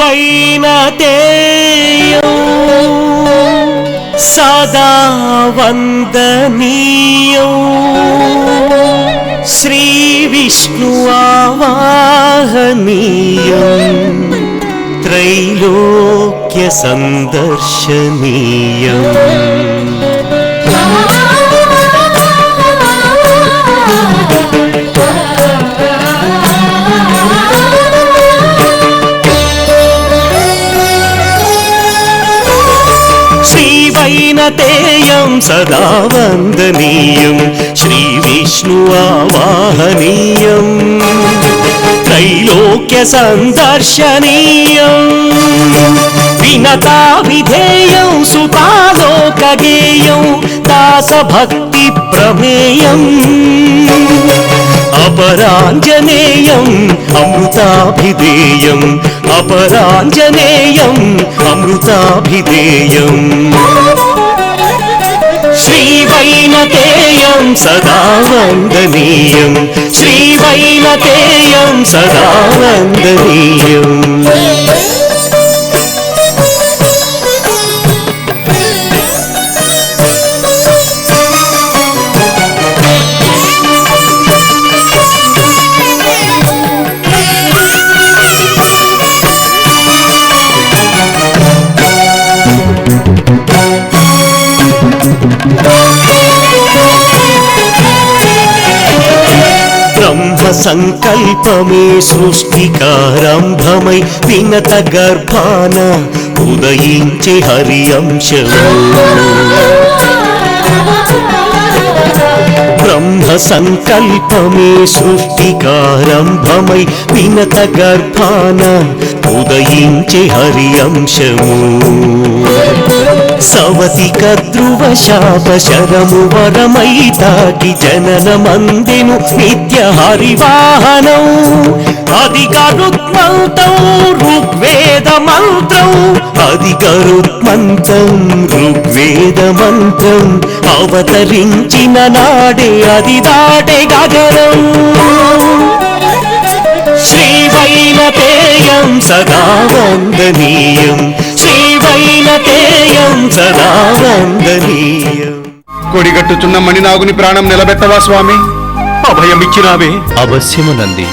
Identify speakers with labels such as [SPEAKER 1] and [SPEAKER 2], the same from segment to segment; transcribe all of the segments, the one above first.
[SPEAKER 1] శ్రీవైనతేయం సదా వందనీయం శ్రీ విష్ణు ఆవాహనీయం त्रैलोक्य संदर्शनीयम् श्रीवैनतेयं सदा वन्दनीयं श्रीविष्णु आवाहनीयम् त्रैलोक्य संदर्शनीयं विनता विधेयं सुतालोकगेयं दासभक्ति प्रमेयम् अपराञ्जनेयम् अमृताभिधेयम् अपराञ्जनेयम् अमृताभिधेयम् श्रीवैनतेयं सदा वन्दनीयं श्रीवैनतेयं सदा वन्दनीयम् సంకల్పమే సృష్టికారంభమై వినత గర్భాన ఉదయించే హరి అంశము బ్రహ్మ సంకల్పమే సృష్టికారంభమై వినత గర్భాన ఉదయించే హరి అంశము సవతిక ధ్రువ శాప శరము వరమై తాకి జనన మందిను నిత్య హరివాహనం అది గరుత్మంతం ఋగ్వేద మంత్రం అది గరుత్మంతం ఋగ్వేద మంత్రం అవతరించిన నాడే అది దాటే గగనం श्रीवैनतेयं सदा वन्दनीयं श्रीवैनतेयं सदा वन्दनीयं
[SPEAKER 2] కొడిగట్టుచున్న మణినాగుని ప్రాణం నిలబెట్టవా స్వామి?
[SPEAKER 1] అభయమిచ్చినావే. అవశ్యమునంది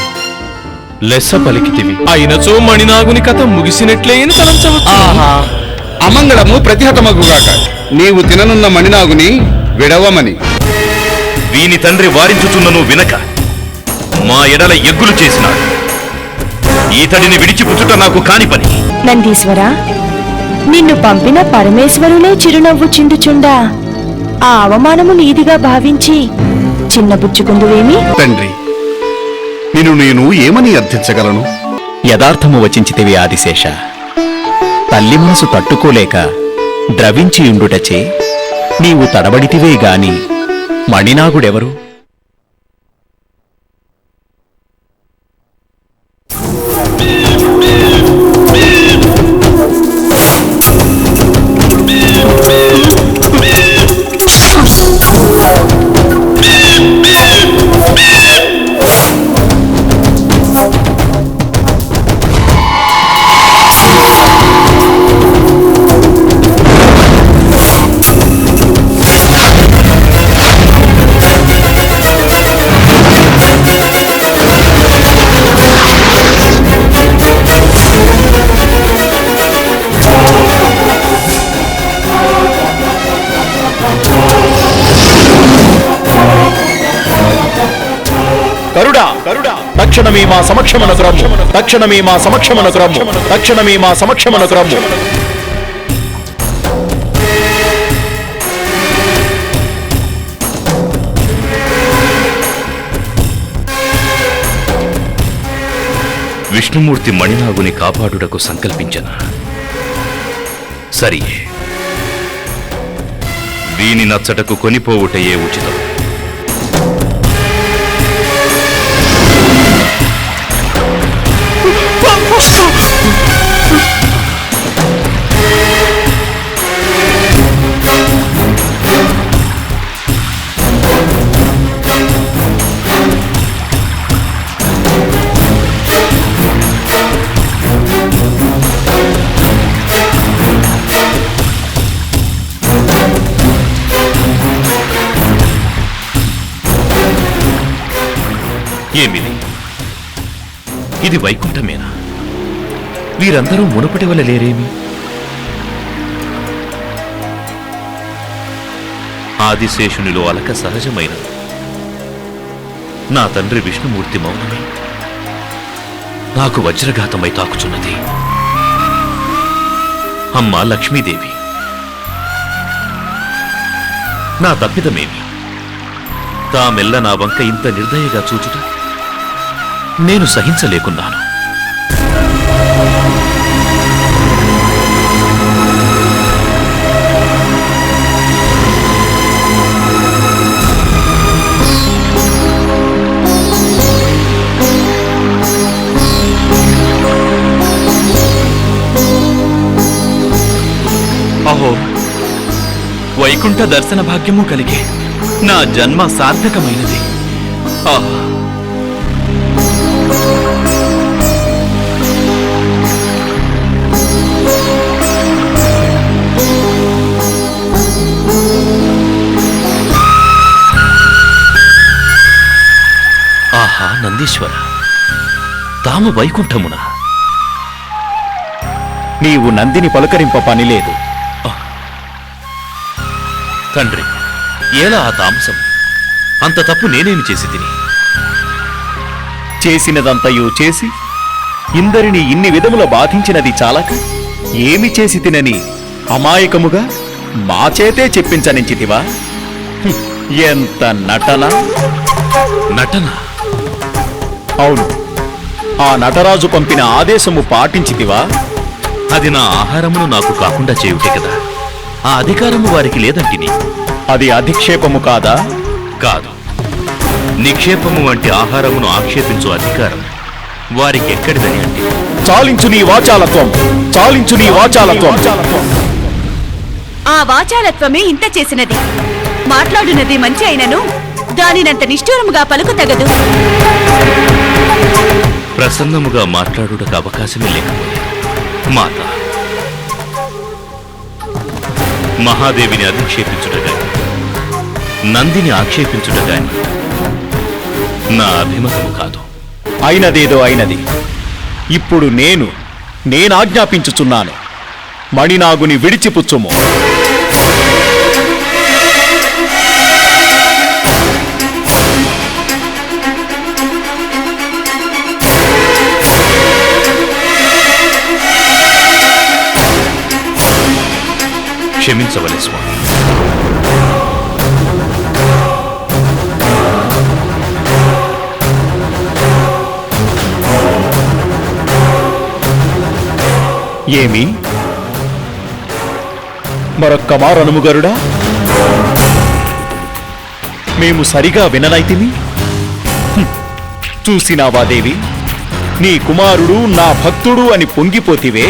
[SPEAKER 1] లెస్స పలికితివి. అయినచో మణినాగుని కథ ముగిసినట్లేని తలంచవచ్చు.
[SPEAKER 2] అమంగళము ప్రతిహతమగుగాక. నీవు తిననున్న మణినాగుని విడవమని
[SPEAKER 3] వీని తండ్రి వారించుచున్నను వినక మా ఎడల ఎగ్గులు చేసినాడు. ఈతడిని విడిచిపుచ్చుట నాకు కాని పని.
[SPEAKER 4] నందీశ్వర, నిన్ను పంపిన పరమేశ్వరులే చిరునవ్వు చిందుచుండా ఆ అవమానము నీదిగా భావించి చిన్నబుచ్చుకుందువేమి?
[SPEAKER 2] తండ్రి, నిన్ను నేను ఏమని అర్థించగలను?
[SPEAKER 5] యథార్థము వచించితివి ఆదిశేష. తల్లి మనసు తట్టుకోలేక ద్రవించియుండుటచే నీవు తడబడితివే గాని మణినాగుడెవరు? తక్షణమే మా సమక్షమునకు రమ్ము. తక్షణమే మా సమక్షమునకు రమ్ము. తక్షణమే మా సమక్షమునకు రమ్ము.
[SPEAKER 3] విష్ణుమూర్తి మణినాగుని కాపాడుటకు సంకల్పించన. సరి, వీని నచ్చటకు కొనిపోవుటయే ఉచితం. ఏమిది? ఇది వైకుంఠమేనా? వీరందరూ మునుపటి వల్ల లేరేమి? ఆదిశేషునిలో అలక సహజమైన నా తండ్రి విష్ణుమూర్తి మౌనమే నాకు వజ్రఘాతమై తాకుచున్నది. అమ్మా లక్ష్మీదేవి, నా తప్పిదమేమి? తామెల్ల నా వంక ఇంత నిర్దయగా చూచుట నేను సహించలేకున్నాను.
[SPEAKER 1] అహో, వైకుంఠ దర్శన భాగ్యము కలిగే నా జన్మ సార్థకమైనది. ఆహా,
[SPEAKER 3] ఆహా నందీశ్వర, తాము వైకుంఠమున.
[SPEAKER 5] నీవు నందిని పలుకరింప పనిలేదు.
[SPEAKER 3] తండ్రి, ఎలా ఆ తామసం? అంత తప్పు నేనేమి చేసి తిని?
[SPEAKER 5] చేసినదంతయు చేసి ఇందరిని ఇన్ని విధముల బాధించినది చాలక ఏమి చేసి తినని అమాయకముగా మా చేతే చెప్పించనించితివా? ఎంత నటన!
[SPEAKER 3] నటన?
[SPEAKER 5] అవును, ఆ నటరాజు పంపిన ఆదేశము పాటించితివా?
[SPEAKER 3] అది నా ఆహారమును నాకు కాకుండా చేయుటే కదా. ఆ అధికారము వారికి లేదంటిని.
[SPEAKER 5] అది అధిక్షేపము కాదా?
[SPEAKER 3] కాదు. నిక్షేపము వంటి ఆహారమును ఆక్షేపించు అధికారం వారికి ఎక్కడిదని అంటే?
[SPEAKER 5] చాలించు నీ వాచాలత్వం! చాలించు నీ వాచాలత్వం!
[SPEAKER 4] ఆ వాచాలత్వమే ఇంత చేసినది. మాట్లాడునది మంచి అయినను దానినంత నిష్ఠూరముగా పలుకు తగదు.
[SPEAKER 3] ప్రసన్నముగా మాట్లాడుటకు అవకాశమే లేకపోయింది. మాత, మహాదేవిని అధిక్షేపించుటగాని నందిని ఆక్షేపించుటగాని నా అభిమతము కాదు.
[SPEAKER 5] అయినదేదో అయినది. ఇప్పుడు నేనాజ్ఞాపించుచున్నాను. మణినాగుని విడిచిపుచ్చుము.
[SPEAKER 3] క్షమించవలే స్వామి.
[SPEAKER 5] ఏమి? మరొక్క మారనుము గరుడా? మేము సరిగా విననైతిమి? చూసినావా దేవి, నీ కుమారుడు నా భక్తుడు అని పొంగిపోతివే.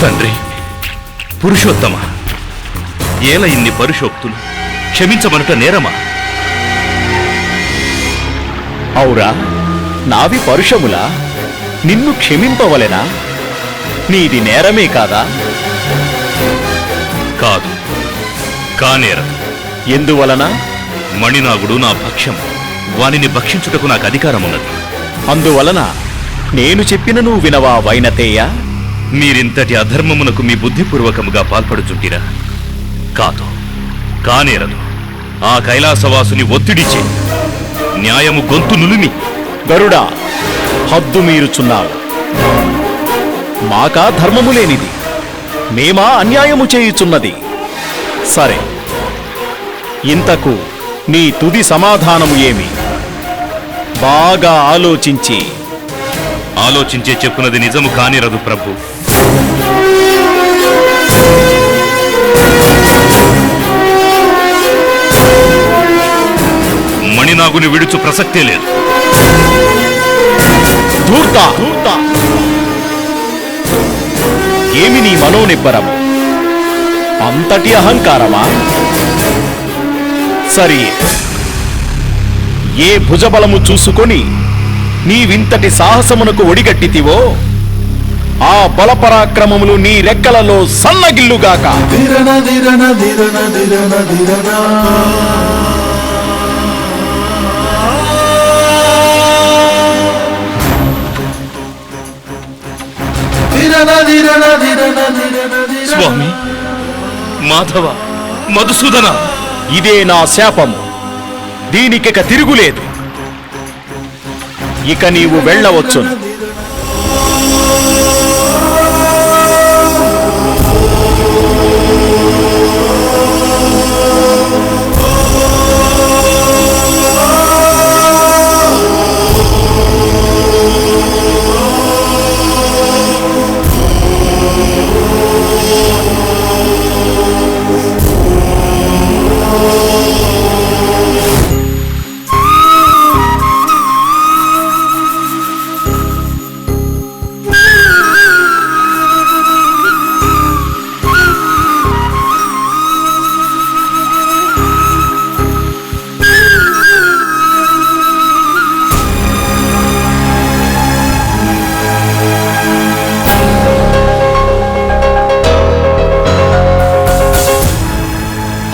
[SPEAKER 3] తండ్రి, పురుషోత్తమ, ఏల ఇన్ని పరుషోక్తులు? క్షమించమనుట నేరమా?
[SPEAKER 5] ఔరా, నావి పరుషములా? నిన్ను క్షమింపవలెనా? నీది నేరమే కాదా?
[SPEAKER 3] కాదు, కానేరదు.
[SPEAKER 5] ఎందువలన?
[SPEAKER 3] మణినాగుడు నా భక్ష్యం. వానిని భక్షించుటకు నాకు అధికారమున్నది.
[SPEAKER 5] అందువలన నేను చెప్పిన నువ్వు వినవా వైనతేయ?
[SPEAKER 3] మీరింతటి అధర్మమునకు మీ బుద్ధిపూర్వకముగా పాల్పడుచుంటిరా? కాదు, కానేరదు. ఆ కైలాసవాసుని ఒత్తిడిచే న్యాయము గొంతు నులిమి.
[SPEAKER 5] గరుడా, హద్దు మీరుచున్నావు. మాకా ధర్మము లేనిది, మేమా అన్యాయము చేయుచున్నది. సరే, ఇంతకు నీ తుది సమాధానము ఏమి? బాగా ఆలోచించి.
[SPEAKER 3] ఆలోచించే చెప్పున్నది నిజము కానిరదు ప్రభు. మణినాగుని విడుచు ప్రసక్తే లేదు.
[SPEAKER 5] ధూర్త! ఏమి నీ మనోనిబ్బరము? అంతటి అహంకారమా? సరి, ఏ భుజబలము చూసుకొని నీవింతటి సాహసమునకు ఒడిగట్టితివో ఆ బలపరాక్రమములు నీ రెక్కలలో సన్నగిల్లుగాక.
[SPEAKER 3] స్వామి, మాధవ, మధుసూదన,
[SPEAKER 5] ఇదే నా శాపము. దీనికిక తిరుగులేదు. ఇక నీవు వెళ్ళవచ్చును.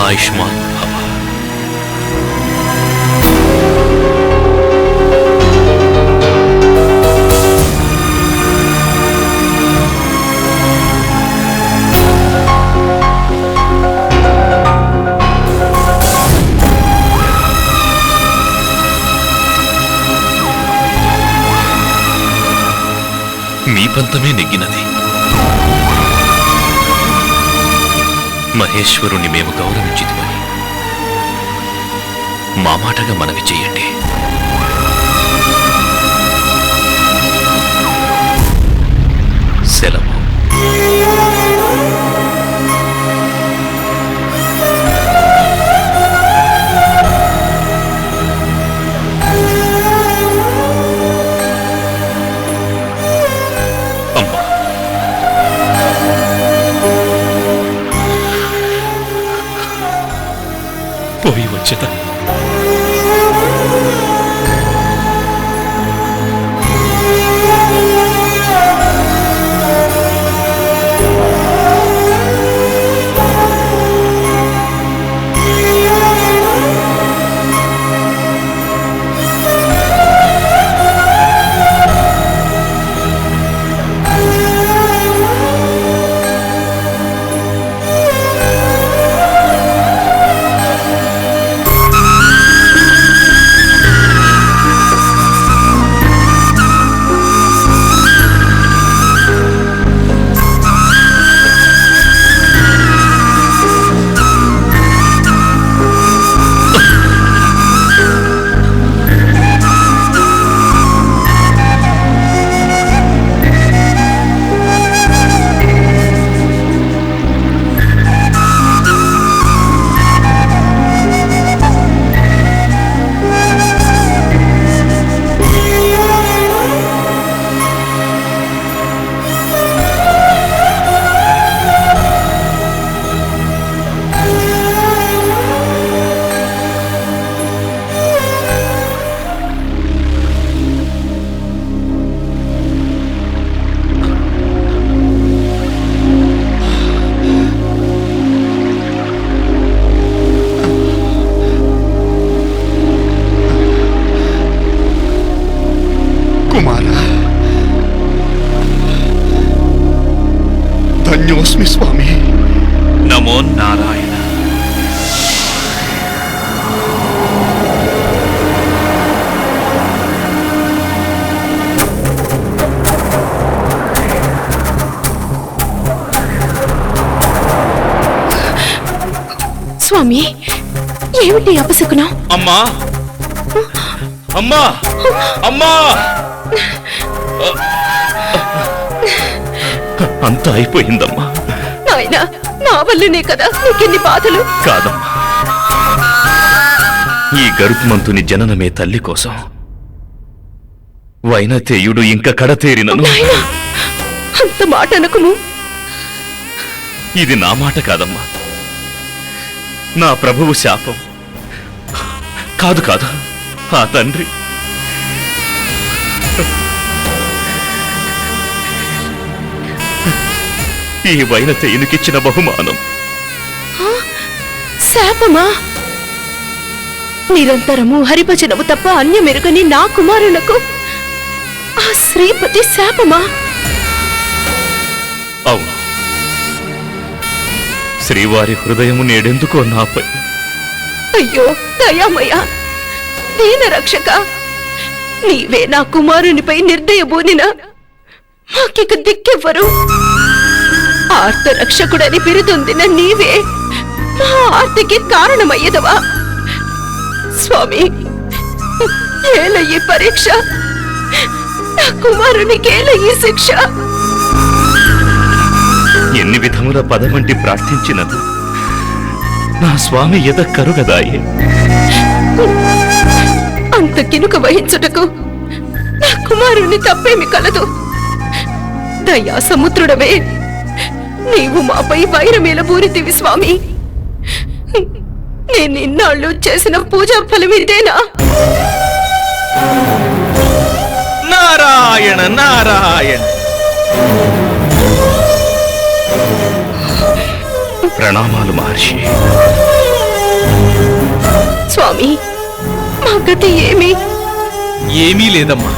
[SPEAKER 3] ఆయుష్మాన్ భవ. మీ పంతమే నెగ్గినది. మహేశ్వరుణ్ణి మేము గౌరవించితిమని మా మాటగా మనవి చెయ్యండి. సెలవు. అమ్మా, పోయి వచ్చేదా?
[SPEAKER 2] ధన్యోస్మి స్వామి.
[SPEAKER 1] నమో నారాయణ.
[SPEAKER 4] స్వామి, ఏమిటి అపశకునం?
[SPEAKER 3] అమ్మా, అమ్మా, అమ్మా! అంతా అయిపోయిందమ్మా.
[SPEAKER 4] నాయనా, నా వల్లనే కదా నీకెన్ని బాధలు.
[SPEAKER 3] కాదమ్మా, ఈ గరుత్మంతుని జననమే తల్లి కోసం. వైనతేయుడు ఇంక కడతేరినను.
[SPEAKER 4] నాయనా, అంత మాట అనకుము.
[SPEAKER 3] ఇది నా మాట కాదమ్మా, నా ప్రభువు శాపం. కాదు కాదు, ఆ తండ్రి ఈ వైనతేయునికిచ్చిన బహుమానం.
[SPEAKER 4] శాపమా? నిరంతరము హరిభజనము తప్ప అన్యమెరుగని నా కుమారులకు ఆ శ్రీపతి శాపమా?
[SPEAKER 3] అవును, శ్రీవారి హృదయము నేడెందుకో నాపై.
[SPEAKER 4] అయ్యో దయామయ్య, దీన రక్షక, నీవే నా కుమారునిపై నిర్దయబూనినా మాకిక దిక్కెవ్వరు. ఆర్త రక్షకుడని బిరుదొందిన నీవే మా ఆర్తికి కారణమయ్యదవా? స్వామి, ఏల ఈ పరీక్ష, నా కుమారునికేల ఈ శిక్ష?
[SPEAKER 3] ఎన్ని విధముల పదవంటి ప్రార్థించినదు నా స్వామి ఎద కరుగదాయే.
[SPEAKER 4] అంత కినుక వహించుటకు నా కుమారుని తప్పేమి కలదు. దయా సముద్రుడవే, నీవు మాపై వైరమేల బూరితివి స్వామి. నేనిన్నాళ్ళు చేసిన పూజా ఫలమిదేనా?
[SPEAKER 5] నారాయణ నారాయణ.
[SPEAKER 3] ప్రణామాలు మహర్షి.
[SPEAKER 4] స్వామి, మా గతి ఏమి?
[SPEAKER 5] ఏమీ లేదమ్మా.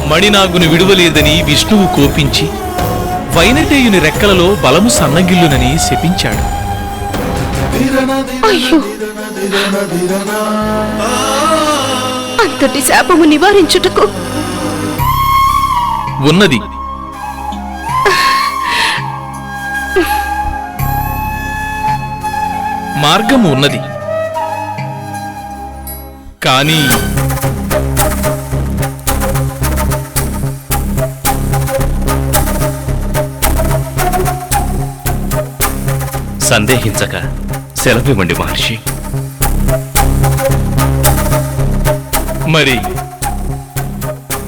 [SPEAKER 5] మణినాగుని విడువలేదని విష్ణువు కోపించి వైనతేయుని రెక్కలలో బలము సన్నగిల్లునని శపించాడు.
[SPEAKER 4] అయ్యో, అంతటి శాపము నివారించుటకు
[SPEAKER 5] ఉన్నది. మార్గము ఉన్నది. కానీ
[SPEAKER 3] సందేహించక సెలవివ్వండి మహర్షి.
[SPEAKER 5] మరి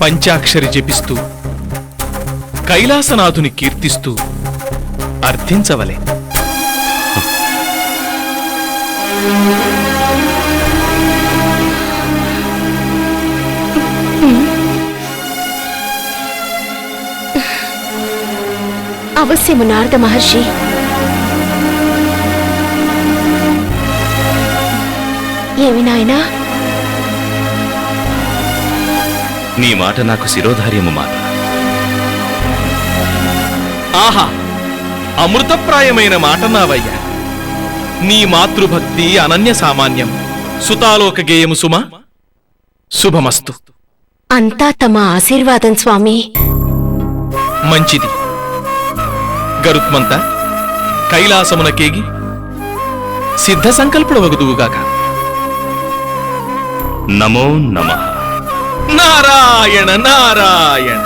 [SPEAKER 5] పంచాక్షరి జపిస్తూ కైలాసనాథుని కీర్తిస్తూ అర్థించవలే.
[SPEAKER 4] అవశ్యము నారద మహర్షి. ఏమి నాయనా?
[SPEAKER 3] నీ మాట నాకు శిరోధార్యము మాట.
[SPEAKER 5] ఆహా, అమృతప్రాయమైన మాట నావయ్యా. నీ మాతృభక్తి అనన్య సామాన్యం. సుతాలోక గేయము సుమ. శుభమస్తు.
[SPEAKER 4] అంతా తమ ఆశీర్వాదం స్వామి.
[SPEAKER 5] మంచిది. గరుత్మంత కైలాసమునకేగి సిద్ధ సంకల్పుడవగుదువుగాక.
[SPEAKER 3] నమో నమః.
[SPEAKER 5] నారాయణ నారాయణ.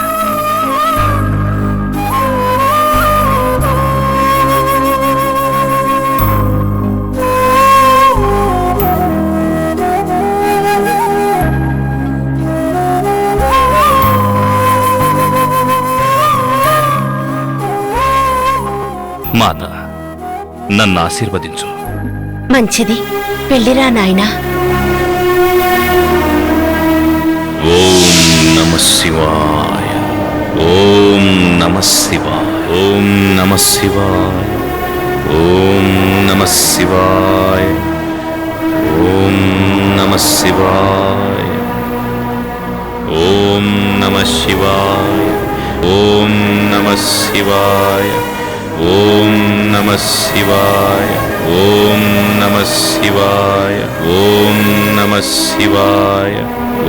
[SPEAKER 3] మాత, నన్ను ఆశీర్వదించు.
[SPEAKER 4] మంచిది, వెళ్ళిరా నాయనా.
[SPEAKER 3] ఓం నమః శివాయ. ఓం నమః శివాయ. ఓం నమః శివాయ. ఓం నమః శివాయ. ఓం నమః శివాయ. ఓం నమః శివాయ. ఓం నమః శివాయ. ఓం నమః శివాయ. ఓం నమః శివాయ. ఓం నమః శివాయ.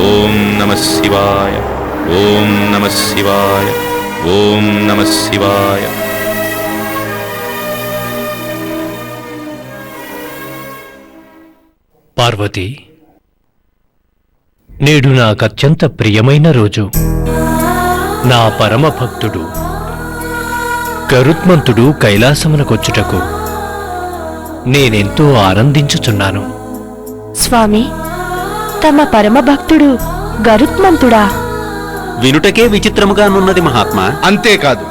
[SPEAKER 3] ఓం నమః శివాయ. ఓం నమః శివాయ. ఓం నమః శివాయ.
[SPEAKER 6] పార్వతి, నేడు నాకత్యంత ప్రియమైన రోజు. నా పరమ భక్తుడు గరుత్మంతుడు కైలాసమునకొచ్చుటకు నేనెంతో ఆనందించుచున్నాను.
[SPEAKER 4] స్వామి, తమ పరమభక్తుడు గరుత్మంతుడా?
[SPEAKER 7] వినుటకే విచిత్రముగానున్నది మహాత్మా.
[SPEAKER 2] అంతేకాదు,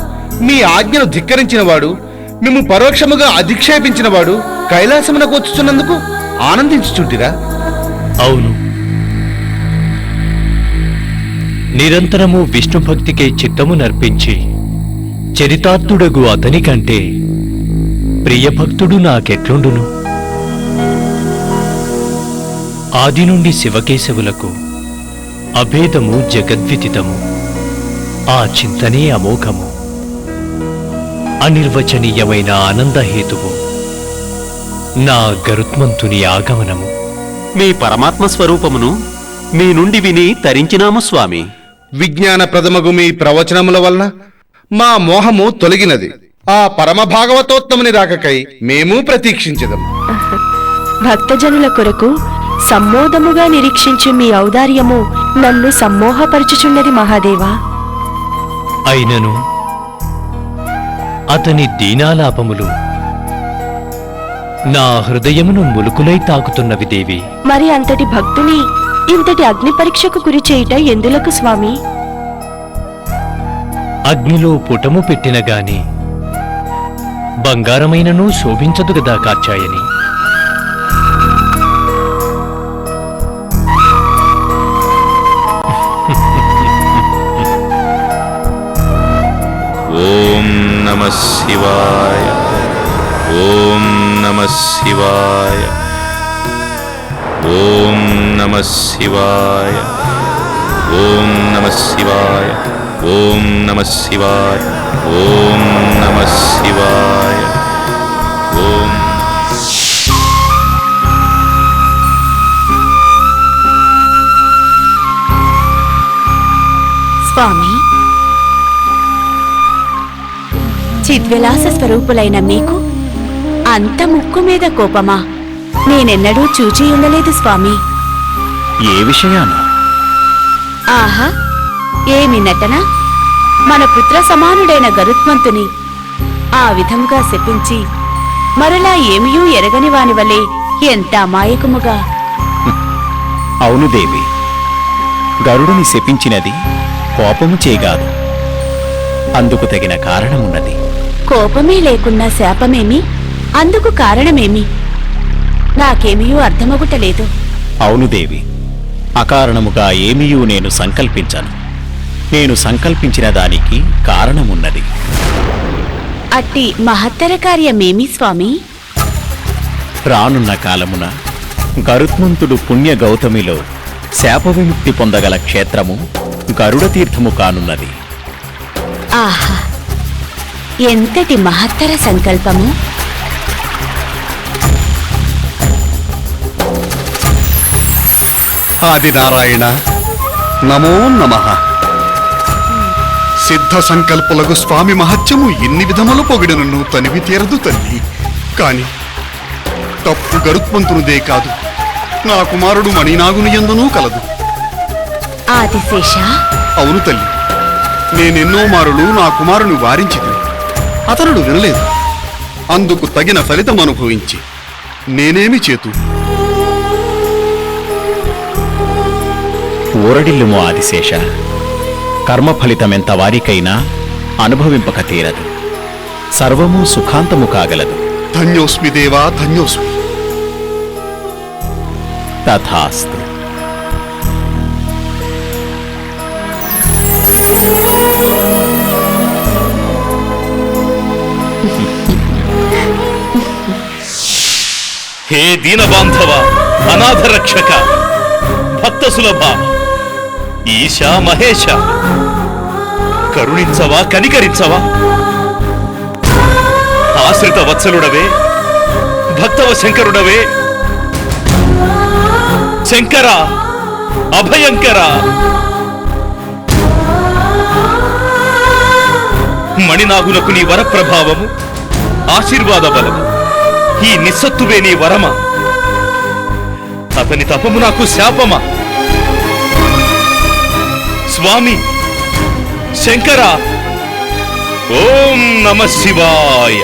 [SPEAKER 2] మీ ఆజ్ఞను ధిక్కరించిన వాడు, మేము పరోక్షముగా అధిక్షేపించిన వాడు కైలాసమునకు వచ్చుచున్నందుకు ఆనందించుచుంటిరా?
[SPEAKER 6] అవును, నిరంతరము విష్ణుభక్తికే చిత్తము నర్పించి చరితార్థుడగు అతని కంటే ప్రియభక్తుడు నాకెట్లుండును? ఆది నుండి శివకేశవులకు అభేదము జగద్విదితము. ఆ చింతనే అమోఘము. అనిర్వచనీయమైన ఆనందహేతువు నా గరుత్మంతుని ఆగమనము.
[SPEAKER 7] మీ పరమాత్మ స్వరూపమును మీ నుండి విని తరించినాము స్వామి.
[SPEAKER 2] విజ్ఞాన ప్రథమగు మీ ప్రవచనముల వలన మా మోహము తొలగినది. ఆ పరమ భాగవతోత్తముని రాకకై మేము ప్రతీక్షించదం.
[SPEAKER 4] భక్తజనుల కొరకు సమ్మోదముగా నిరీక్షించు మీ ఔదార్యము నన్ను సమ్మోహపరచుచున్నది మహాదేవా.
[SPEAKER 6] అయినను అతని దీనాలాపములు నా హృదయమును ములుకులై తాకుతున్నవి దేవి.
[SPEAKER 4] మరి అంతటి భక్తుని ఇంతటి అగ్ని పరీక్షకు గురి చేయుట ఎందులకు స్వామి?
[SPEAKER 6] అగ్నిలో పుటము పెట్టిన గాని బంగారమైనను శోభించదు గదా కాచాయని.
[SPEAKER 3] ఓం నమః శివాయ. ఓం నమః శివాయ. ఓం నమః శివాయ. ఓం నమః శివాయ. ఓం నమః శివాయ. ఓం నమః శివాయ. ఓం
[SPEAKER 4] స్వామి, చిద్విలాస స్వరూపులైన మీకు అంత ముక్కు మీద కోపమా? నేనెన్నడూ చూచి ఉండలేదు స్వామి.
[SPEAKER 5] ఏ విషయాన?
[SPEAKER 4] ఆహా, ఏమి నటన! మన పుత్ర సమానుడైన గరుత్మంతుని ఆ విధముగా శపించి మరలా ఏమియూ ఎరగని వాని వలె ఎంత అమాయకముగా.
[SPEAKER 5] అవును దేవి, గరుడుని శపించినది కోపము చేగాదు, అందుకు తగిన కారణమున్నది.
[SPEAKER 4] కోపమే లేకున్నా శాపమేమి? అందుకు కారణమేమి? నాకేమియూ అర్థమగుటలేదు.
[SPEAKER 5] అవును దేవి, అకారణముగా ఏమియూ నేను సంకల్పించను. నేను సంకల్పించిన దానికి కారణమున్నది.
[SPEAKER 4] అట్టి మహత్తర కార్యమేమి స్వామి?
[SPEAKER 5] రానున్న కాలమున గరుత్మంతుడు పుణ్య గౌతమిలో శాప విముక్తి పొందగల క్షేత్రము గరుడ తీర్థము కానున్నది.
[SPEAKER 4] ఆహా, ఎంతటి మహత్తర సంకల్పము!
[SPEAKER 2] ఆదినారాయణ నమో నమః. సిద్ధ సంకల్పులకు స్వామి మహత్యము ఎన్ని విధములు పొగిడను తనివి తీరదు తల్లి. కాని తప్పు గరుత్మంతునిదే కాదు, నా కుమారుడు మణినాగుని యందునూ కలదు.
[SPEAKER 4] ఆదిశేష,
[SPEAKER 2] అవును తల్లి, నేనెన్నో మారులు నా కుమారుని వారించింది, అతనుడు వినలేదు. అందుకు తగిన ఫలితం అనుభవించి నేనేమి చేతు?
[SPEAKER 5] ఊరడిల్లుము ఆదిశేష, కర్మ ఫలితమెంత వారికైనా అనుభవింపక తీరదు. సర్వము సుఖాంతము కాగలదు.
[SPEAKER 2] ధన్యోస్మి దేవా, ధన్యోస్మి.
[SPEAKER 5] తథాస్తు.
[SPEAKER 3] హే దీనబాంధవ, అనాథ రక్షక, భక్త సులభ, ఈశా మహేశ, కరుణించవా, కనికరించవా? ఆశ్రిత వత్సలుడవే, భక్తవ శంకరుడవే, శంకర, అభయంకర, మణినాగులకు నీ వరప్రభావము, ఆశీర్వాద బలము, ఈ నిస్సత్తువే నీ వరమా? అతని తపము నాకు శాపమా? స్వామి శంకర, ఓం నమః శివాయ.